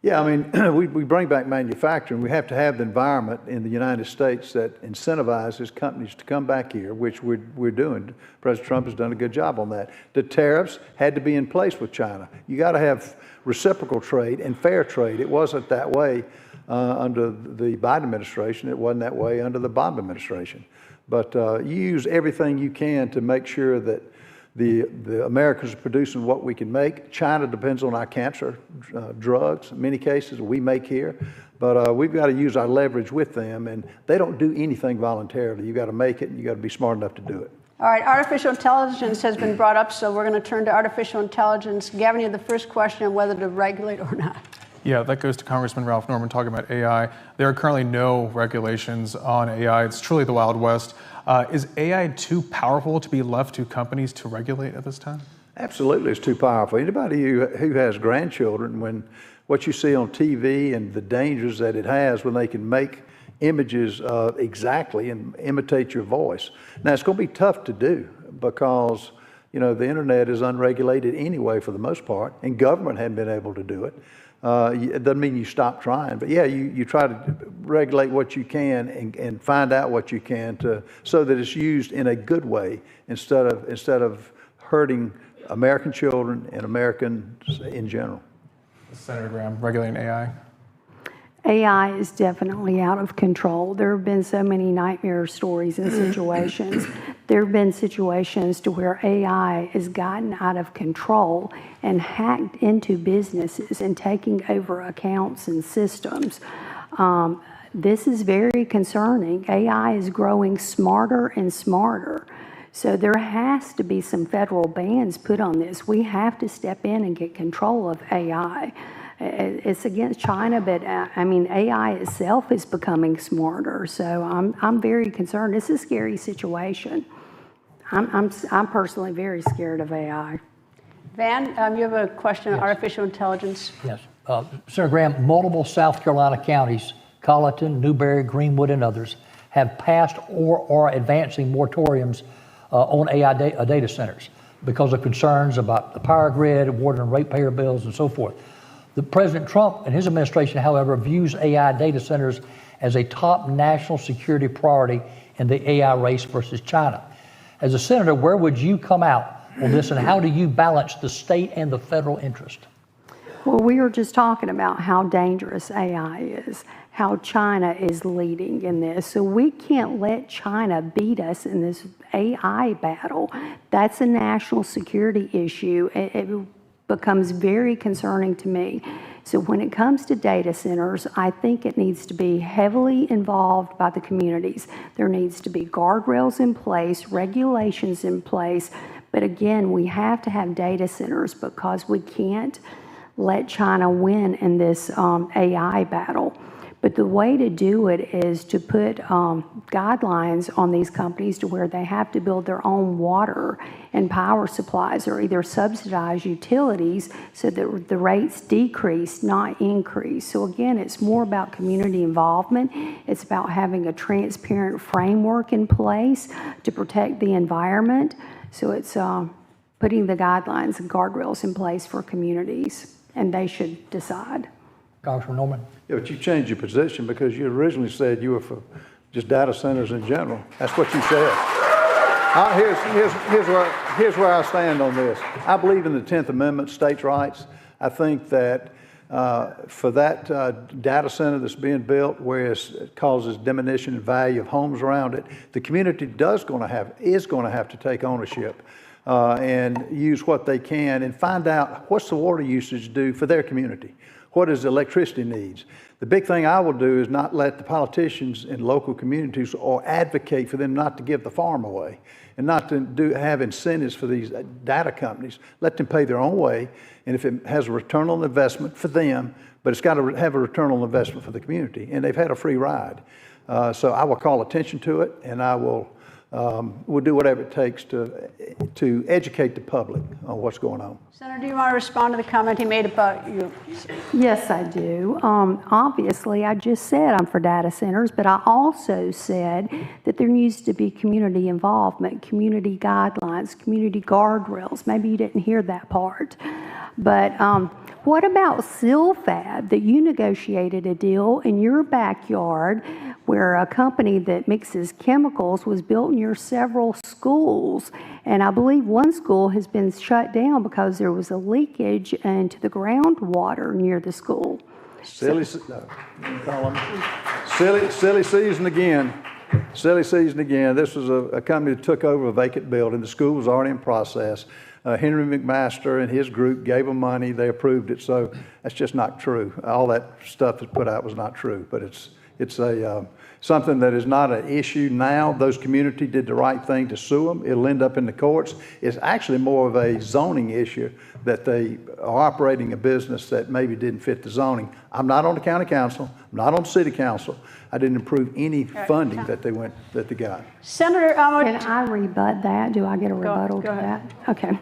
Yeah, I mean, we bring back manufacturing. We have to have the environment in the United States that incentivizes companies to come back here, which we're doing. President Trump has done a good job on that. The tariffs had to be in place with China. You got to have reciprocal trade and fair trade. It wasn't that way under the Biden administration. It wasn't that way under the Obama administration. But you use everything you can to make sure that the Americans are producing what we can make. China depends on our cancer drugs, in many cases we make here, but we've got to use our leverage with them, and they don't do anything voluntarily. You've got to make it, and you've got to be smart enough to do it. All right, artificial intelligence has been brought up, so we're going to turn to artificial intelligence. Gavin, you have the first question on whether to regulate or not. Yeah, that goes to Congressman Ralph Norman talking about AI. There are currently no regulations on AI. It's truly the Wild West. Is AI too powerful to be left to companies to regulate at this time? Absolutely, it's too powerful. Anybody who has grandchildren, when what you see on TV and the dangers that it has when they can make images exactly and imitate your voice. Now, it's going to be tough to do because, you know, the internet is unregulated anyway for the most part, and government hadn't been able to do it. It doesn't mean you stop trying, but yeah, you try to regulate what you can and find out what you can so that it's used in a good way instead of hurting American children and Americans in general. Senator Graham, regulating AI. AI is definitely out of control. There have been so many nightmare stories and situations. There have been situations to where AI has gotten out of control and hacked into businesses and taking over accounts and systems. This is very concerning. AI is growing smarter and smarter. So there has to be some federal bans put on this. We have to step in and get control of AI. It's against China, but I mean, AI itself is becoming smarter. So I'm very concerned. It's a scary situation. I'm personally very scared of AI. Van, you have a question on artificial intelligence? Yes. Senator Graham, multiple South Carolina counties, Colleton, Newbery, Greenwood, and others, have passed or are advancing moratoriums on AI data centers because of concerns about the power grid, water and ratepayer bills, and so forth. President Trump and his administration, however, views AI data centers as a top national security priority in the AI race versus China. As a senator, where would you come out on this, and how do you balance the state and the federal interest? Well, we were just talking about how dangerous AI is, how China is leading in this. So we can't let China beat us in this AI battle. That's a national security issue. It becomes very concerning to me. So when it comes to data centers, I think it needs to be heavily involved by the communities. There needs to be guardrails in place, regulations in place. But again, we have to have data centers because we can't let China win in this AI battle. But the way to do it is to put guidelines on these companies to where they have to build their own water and power supplies, or either subsidize utilities so that the rates decrease, not increase. So again, it's more about community involvement. It's about having a transparent framework in place to protect the environment. So it's putting the guidelines and guardrails in place for communities, and they should decide. Congressman Norman. Yeah, but you changed your position because you originally said you were for just data centers in general. That's what you said. Here's where I stand on this. I believe in the 10th Amendment, states' rights. I think that for that data center that's being built, where it causes diminution in value of homes around it, the community is going to have to take ownership and use what they can and find out what's the water usage do for their community. What is the electricity needs? The big thing I will do is not let the politicians in local communities or advocate for them not to give the farm away and not to have incentives for these data companies. Let them pay their own way, and if it has a return on investment for them, but it's got to have a return on investment for the community, and they've had a free ride. So I will call attention to it, and I will we'll do whatever it takes to educate the public on what's going on. Senator, do you want to respond to the comment he made about you? Yes, I do. Obviously, I just said I'm for data centers, but I also said that there needs to be community involvement, community guidelines, community guardrails. Maybe you didn't hear that part. But what about SILFAB, that you negotiated a deal in your backyard where a company that mixes chemicals was built near several schools? And I believe one school has been shut down because there was a leakage into the groundwater near the school. Silly season again. Silly season again. This was a company that took over a vacant building. The school was already in process. Henry McMaster and his group gave them money. They approved it. So that's just not true. All that stuff that's put out was not true. But It's something that is not an issue now. Those community did the right thing to sue them. It'll end up in the courts. It's actually more of a zoning issue that they are operating a business that maybe didn't fit the zoning. I'm not on the county council. I'm not on the city council. I didn't approve any funding that they got. Senator, can I rebut that? Do I get a rebuttal to ahead. that? Okay.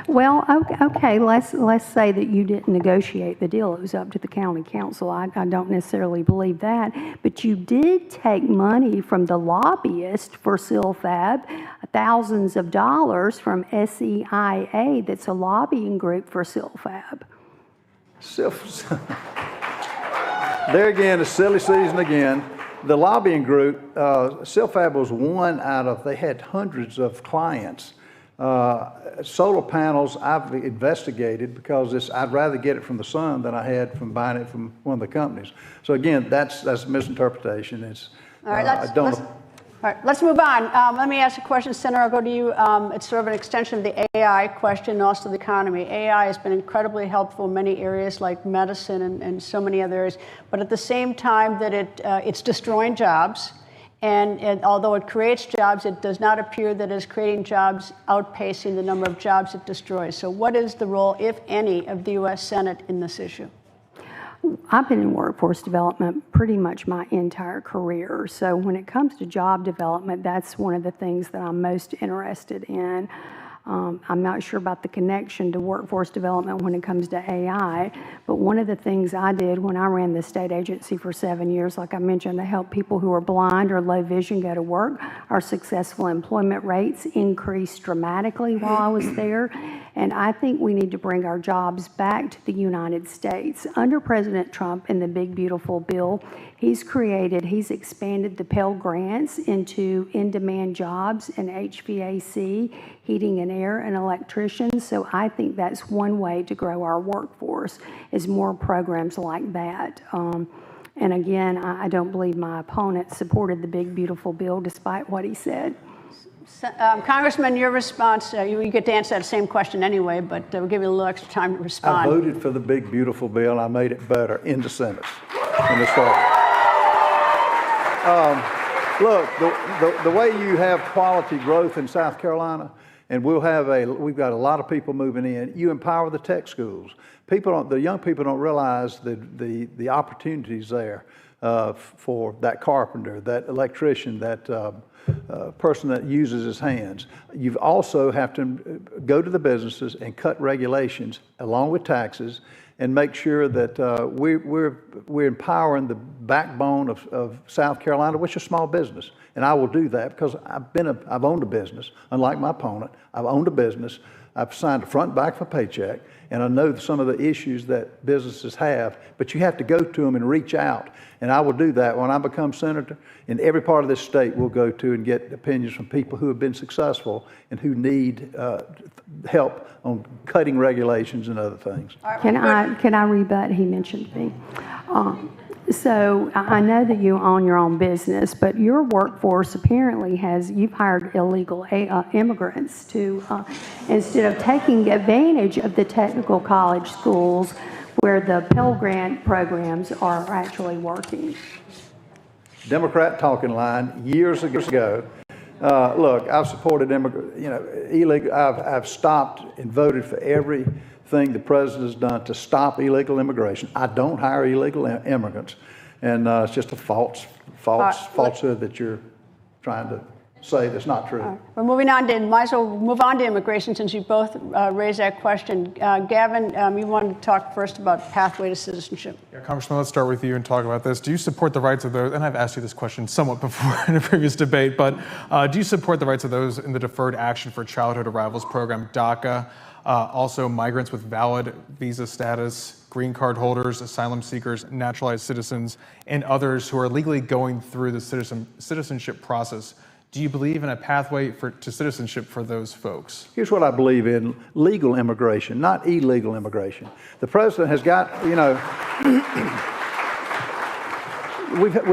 Well, okay. Let's say that you didn't negotiate the deal. It was up to the county council. I don't necessarily believe that, but you did take money from the lobbyist for SILFAB, thousands of dollars from SEIA, that's a lobbying group for SILFAB. There again, it's silly season again. The lobbying group, SILFAB was one out of, they had hundreds of clients. Solar panels, I've investigated because I'd rather get it from the sun than I had from buying it from one of the companies. So again, that's a misinterpretation. It's, all right, let's move on. Let me ask a question, Senator. I'll go to you. It's sort of an extension of the AI question and also the economy. AI has been incredibly helpful in many areas like medicine and so many other areas, but at the same time that it's destroying jobs, and although it creates jobs, it does not appear that it's creating jobs outpacing the number of jobs it destroys. So what is the role, if any, of the U.S. Senate in this issue? I've been in workforce development pretty much my entire career. So when it comes to job development, that's one of the things that I'm most interested in. I'm not sure about the connection to workforce development when it comes to AI, but one of the things I did when I ran the state agency for 7 years, like I mentioned, to help people who are blind or low vision go to work. Our successful employment rates increased dramatically while I was there, and I think we need to bring our jobs back to the United States. Under President Trump in the Big Beautiful Bill, he's expanded the Pell Grants into in-demand jobs in HVAC, heating and air, and electricians. So I think that's one way to grow our workforce, is more programs like that. And again, I don't believe my opponent supported the Big Beautiful Bill despite what he said. Congressman, your response, you get to answer that same question anyway, but we'll give you a little extra time to respond. I voted for the Big Beautiful Bill, and I made it better in the Senate. In the Senate. Look, the way you have quality growth in South Carolina, and we've got a lot of people moving in. You empower the tech schools. The young people don't realize the opportunities there for that carpenter, that electrician, that person that uses his hands. You also have to go to the businesses and cut regulations along with taxes, and make sure that we're empowering the backbone of South Carolina, which is small business. And I will do that because I've owned a business. Unlike my opponent, I've owned a business. I've signed a front and back of a paycheck, and I know some of the issues that businesses have, but you have to go to them and reach out. And I will do that when I become senator. In every part of this state, we'll go to and get opinions from people who have been successful and who need help on cutting regulations and other things. Can I rebut? He mentioned me. So I know that you own your own business, but your workforce apparently you've hired illegal immigrants to, instead of taking advantage of the technical college schools where the Pell Grant programs are actually working. Democrat talking line years ago. Look, I've supported illegal. I've stopped and voted for everything the president has done to stop illegal immigration. I don't hire illegal immigrants, and it's just a falsehood that you're trying to say that's not true. We're moving on might as well move on to immigration since you both raised that question. Gavin, you wanted to talk first about pathway to citizenship. Yeah, Congressman, let's start with you and talk about this. Do you support the rights of those, and I've asked you this question somewhat before in a previous debate, but do you support the rights of those in the Deferred Action for Childhood Arrivals program, DACA, also migrants with valid visa status, green card holders, asylum seekers, naturalized citizens, and others who are legally going through the citizenship process? Do you believe in a pathway to citizenship for those folks? Here's what I believe in: legal immigration, not illegal immigration. The president has got, we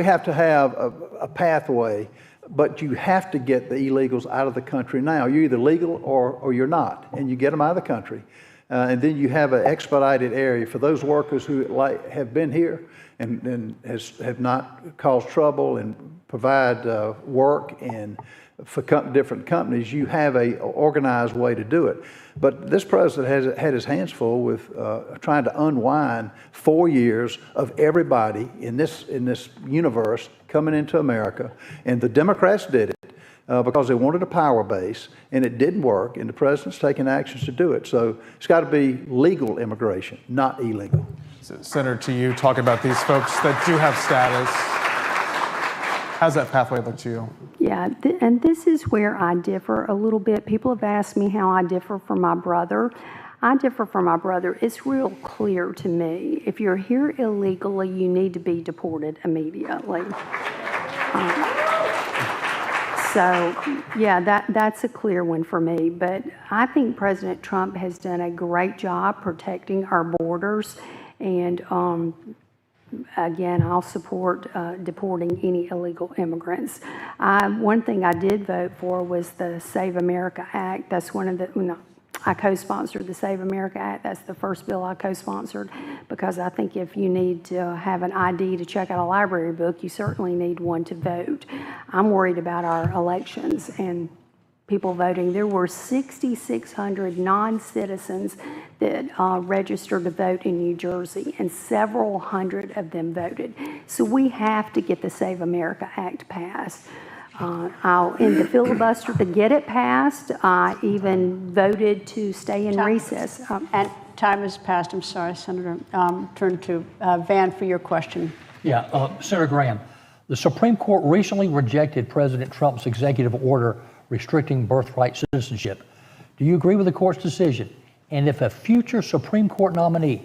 have to have a pathway, but you have to get the illegals out of the country now. You're either legal or you're not, and you get them out of the country. And then you have an expedited area for those workers who have been here and have not caused trouble and provide work and for different companies. You have a organized way to do it. But this president has had his hands full with trying to unwind 4 years of everybody in this universe coming into America, and the Democrats did it. Because they wanted a power base, and it didn't work, and the president's taking actions to do it. So it's got to be legal immigration, not illegal. So, Senator, to you, talk about these folks that do have status. How's that pathway look to you? Yeah, and this is where I differ a little bit. People have asked me how I differ from my brother. I differ from my brother. It's real clear to me. If you're here illegally, you need to be deported immediately. So, yeah, that's a clear one for me. But I think President Trump has done a great job protecting our borders. And again, I'll support deporting any illegal immigrants. One thing I did vote for was the Save America Act. That's one of the, I co-sponsored the Save America Act. That's the first bill I co-sponsored, because I think if you need to have an ID to check out a library book, you certainly need one to vote. I'm worried about our elections and people voting. There were 6,600 non-citizens that registered to vote in New Jersey, and several hundred of them voted. So we have to get the Save America Act passed. I'll end the filibuster to get it passed. I even voted to stay in recess. And time has passed. I'm sorry, Senator. Turn to Van for your question. Yeah, Senator Graham, the Supreme Court recently rejected President Trump's executive order restricting birthright citizenship. Do you agree with the court's decision? And if a future Supreme Court nominee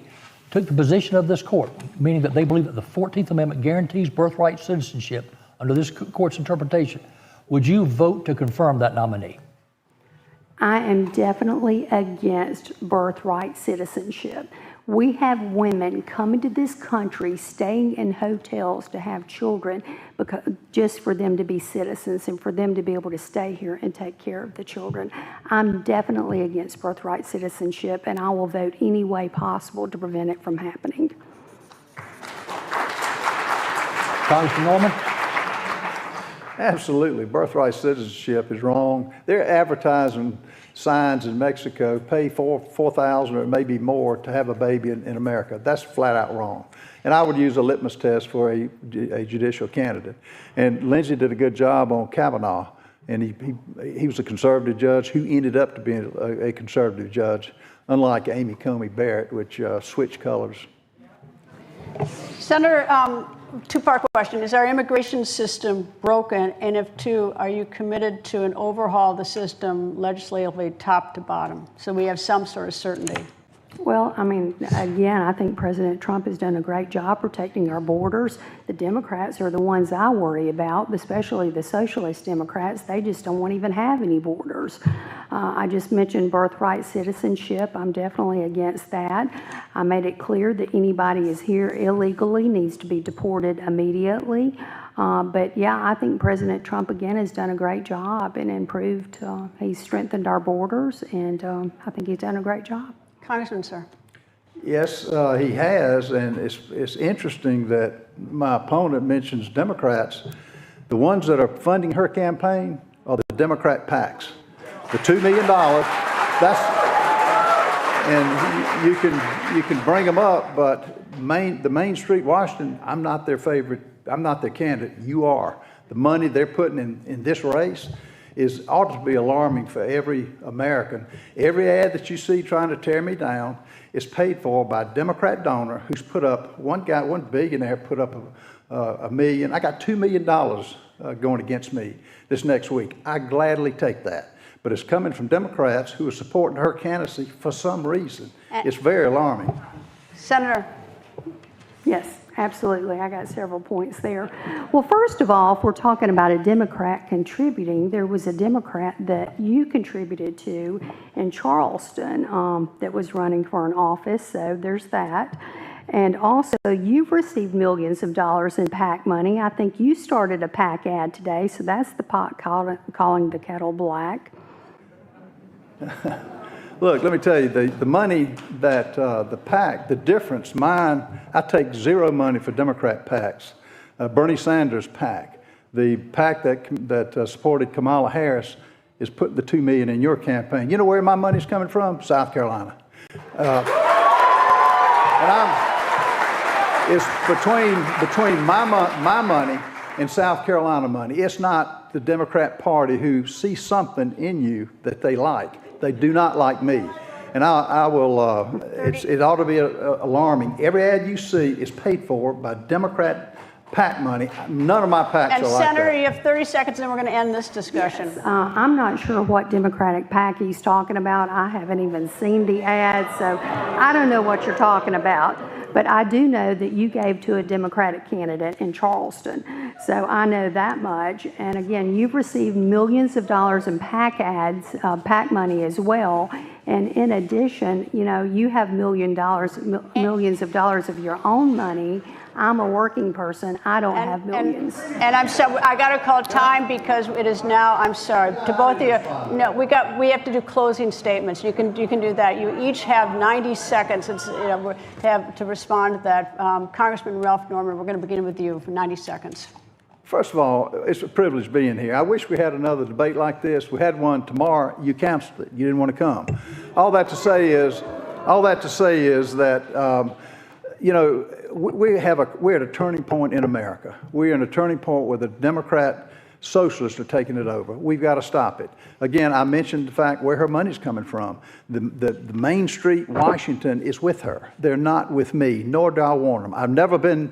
took the position of this court, meaning that they believe that the 14th Amendment guarantees birthright citizenship under this court's interpretation, would you vote to confirm that nominee? I am definitely against birthright citizenship. We have women coming to this country, staying in hotels to have children, because, just for them to be citizens and for them to be able to stay here and take care of the children. I'm definitely against birthright citizenship, and I will vote any way possible to prevent it from happening. Congressman Norman? Absolutely. Birthright citizenship is wrong. They're advertising signs in Mexico, pay $4,000 or maybe more to have a baby in America. That's flat out wrong. And I would use a litmus test for a judicial candidate. And Lindsey did a good job on Kavanaugh. And he was a conservative judge who ended up to be a conservative judge, unlike Amy Coney Barrett, which switched colors. Senator, two-part question. Is our immigration system broken? And if two, are you committed to an overhaul of the system legislatively top to bottom so we have some sort of certainty? Well, I mean, again, I think President Trump has done a great job protecting our borders. The Democrats are the ones I worry about, especially the socialist Democrats. They just don't want to even have any borders. I just mentioned birthright citizenship. I'm definitely against that. I made it clear that anybody is here illegally needs to be deported immediately. But yeah, I think President Trump again has done a great job and improved. He's strengthened our borders, and I think he's done a great job. Congressman, sir. Yes, he has, and it's interesting that my opponent mentions Democrats. The ones that are funding her campaign are the Democrat PACs. The $2 million, and you can bring them up, but the Main Street Washington, I'm not their favorite, I'm not their candidate, you are. The money they're putting in this race ought to be alarming for every American. Every ad that you see trying to tear me down is paid for by a Democrat donor who's put up, one billionaire put up $1 million. I got $2 million going against me this next week. I gladly take that. But it's coming from Democrats who are supporting her candidacy for some reason. It's very alarming. Senator. Yes. Absolutely. I got several points there. Well, first of all, if we're talking about a Democrat contributing, there was a Democrat that you contributed to in Charleston that was running for an office, so there's that. And also, you've received millions of dollars in PAC money. I think you started a PAC ad today, so that's the pot calling the kettle black. Look, let me tell you, the money that the PAC, the difference, mine, I take zero money for Democrat PACs. Bernie Sanders' PAC, the PAC that supported Kamala Harris, is putting the $2 million in your campaign. You know where my money's coming from? South Carolina. It's between my money and South Carolina money. It's not the Democrat Party who see something in you that they like. They do not like me. And I will, it ought to be alarming. Every ad you see is paid for by Democrat PAC money. None of my PACs are like that. And Senator, you have 30 seconds and then we're going to end this discussion. Yes, I'm not sure what Democratic PAC he's talking about. I haven't even seen the ad, so I don't know what you're talking about. But I do know that you gave to a Democratic candidate in Charleston. So I know that much. And again, you've received millions of dollars in PAC ads, PAC money as well. And in addition, you know, you have millions of dollars of your own money. I'm a working person. I don't have millions. And I'm sorry, I got to call time because it is now. I'm sorry to both of you. No, we have to do closing statements. You can do that. You each have 90 seconds. It's, you know, to respond to that. Congressman Ralph Norman, we're going to begin with you for 90 seconds. First of all, it's a privilege being here. I wish we had another debate like this. We had one tomorrow. You canceled it. You didn't want to come. All that to say is that. You know, we're at a turning point in America. We're in a turning point where the Democrat socialists are taking it over. We've got to stop it. Again, I mentioned the fact where her money's coming from. The Main Street, Washington, is with her. They're not with me, nor do I want them. I've never been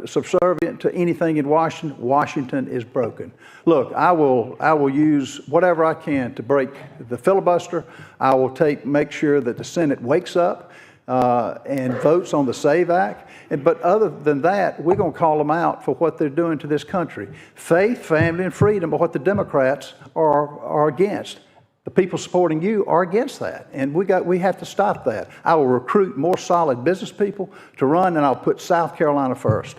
subservient to anything in Washington. Washington is broken. Look, I will use whatever I can to break the filibuster. I will make sure that the Senate wakes up and votes on the SAVE Act. But other than that, we're going to call them out for what they're doing to this country. Faith, family, and freedom are what the Democrats are against. The people supporting you are against that, and we have to stop that. I will recruit more solid business people to run, and I'll put South Carolina first.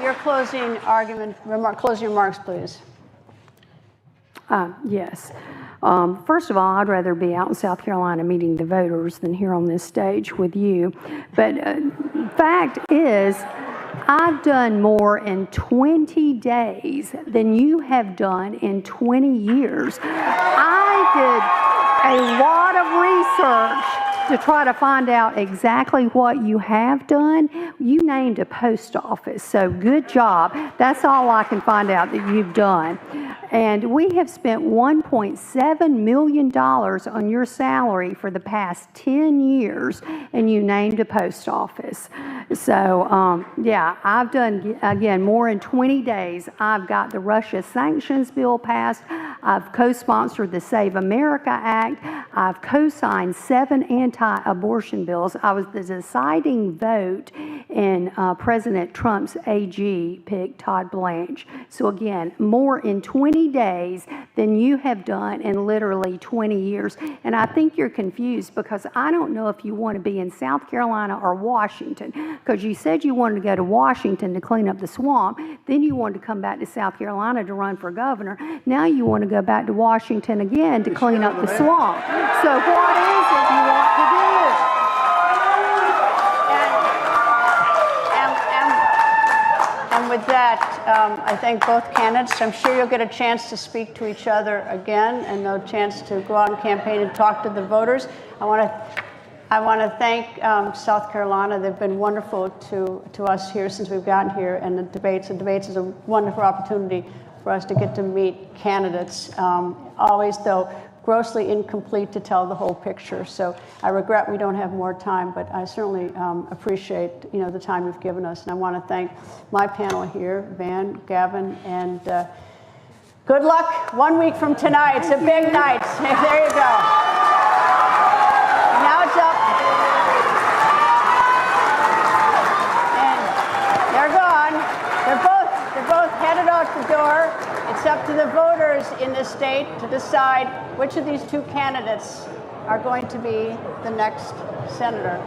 Your closing remarks, please. Yes. First of all, I'd rather be out in South Carolina meeting the voters than here on this stage with you. But fact is, I've done more in 20 days than you have done in 20 years. I did a lot of research to try to find out exactly what you have done. You named a post office, so good job. That's all I can find out that you've done. And we have spent $1.7 million on your salary for the past 10 years, and you named a post office. So, yeah, I've done, again, more in 20 days. I've got the Russia sanctions bill passed. I've co-sponsored the Save America Act. I've co-signed 7 anti-abortion bills. I was the deciding vote in President Trump's AG pick, Todd Blanche. So again, more in 20 days than you have done in literally 20 years. And I think you're confused because I don't know if you want to be in South Carolina or Washington, because you said you wanted to go to Washington to clean up the swamp. Then you wanted to come back to South Carolina to run for governor. Now you want to go back to Washington again to clean up the swamp. So what is it you want to do? And with that, I thank both candidates. I'm sure you'll get a chance to speak to each other again and no chance to go out and campaign and talk to the voters. I want to thank South Carolina. They've been wonderful to us here since we've gotten here, and the debates is a wonderful opportunity for us to get to meet candidates. Always, though, grossly incomplete to tell the whole picture. So I regret we don't have more time, but I certainly appreciate the time you've given us. And I want to thank my panel here, Van, Gavin, and good luck 1 week from tonight. It's a big night. There you go. Now it's up. And they're gone. They're both headed out the door. It's up to the voters in this state to decide which of these two candidates are going to be the next senator.